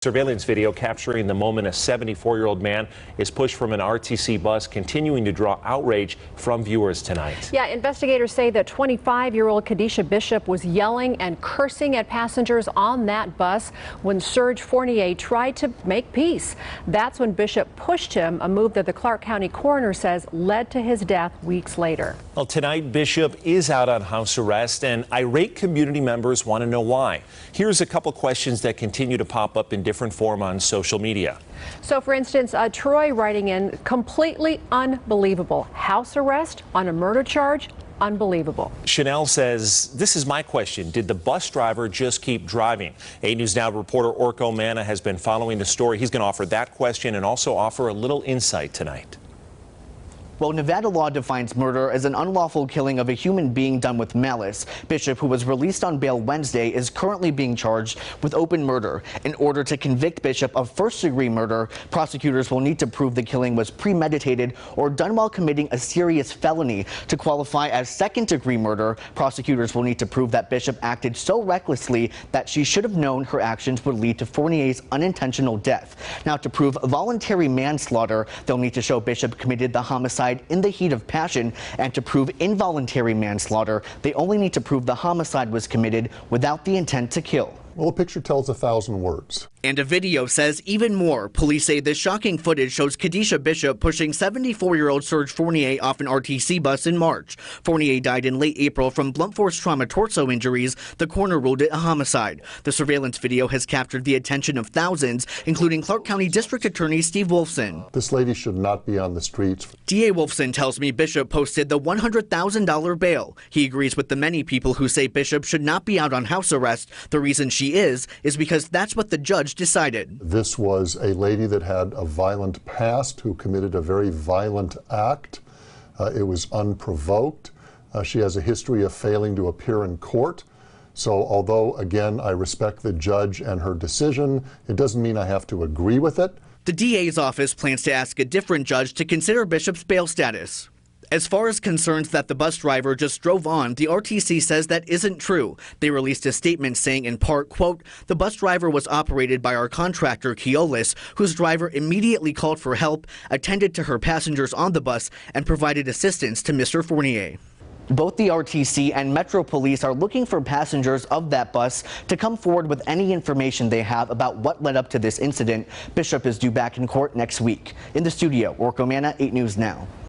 Surveillance video capturing the moment a 74-year-old man is pushed from an RTC bus, continuing to draw outrage from viewers tonight. Yeah, investigators say that 25-year-old Kadisha Bishop was yelling and cursing at passengers on that bus when Serge Fournier tried to make peace. That's when Bishop pushed him, a move that the Clark County coroner says led to his death weeks later. Well, tonight Bishop is out on house arrest, and irate community members want to know why. Here's a couple questions that continue to pop up in different form on social media. So, for instance, Troy writing in, completely unbelievable. House arrest on a murder charge? Unbelievable. Chanel says, this is my question. Did the bus driver just keep driving? 8 News Now reporter Orko Manna has been following the story. He's going to offer that question and also offer a little insight tonight. Well, Nevada law defines murder as an unlawful killing of a human being done with malice. Bishop, who was released on bail Wednesday, is currently being charged with open murder. In order to convict Bishop of first-degree murder, prosecutors will need to prove the killing was premeditated or done while committing a serious felony. To qualify as second-degree murder, prosecutors will need to prove that Bishop acted so recklessly that she should have known her actions would lead to Fournier's unintentional death. Now, to prove voluntary manslaughter, they'll need to show Bishop committed the homicide in the heat of passion, and to prove involuntary manslaughter, they only need to prove the homicide was committed without the intent to kill. Well, a picture tells 1,000 words. And a video says even more. Police say this shocking footage shows Kadisha Bishop pushing 74-year-old Serge Fournier off an RTC bus in March. Fournier died in late April from blunt force trauma torso injuries. The coroner ruled it a homicide. The surveillance video has captured the attention of thousands, including Clark County District Attorney Steve Wolfson. This lady should not be on the streets. DA Wolfson tells me Bishop posted the $100,000 bail. He agrees with the many people who say Bishop should not be out on house arrest. The reason she is because that's what the judge decided. This was a lady that had a violent past, who committed a very violent act. It was unprovoked. She has a history of failing to appear in court. So although, again, I respect the judge and her decision, it doesn't mean I have to agree with it. The DA's office plans to ask a different judge to consider Bishop's bail status. As far as concerns that the bus driver just drove on, the RTC says that isn't true. They released a statement saying in part, quote, the bus driver was operated by our contractor, Keolis, whose driver immediately called for help, attended to her passengers on the bus, and provided assistance to Mr. Fournier. Both the RTC and Metro Police are looking for passengers of that bus to come forward with any information they have about what led up to this incident. Bishop is due back in court next week. In the studio, Orko Manna, 8 News Now.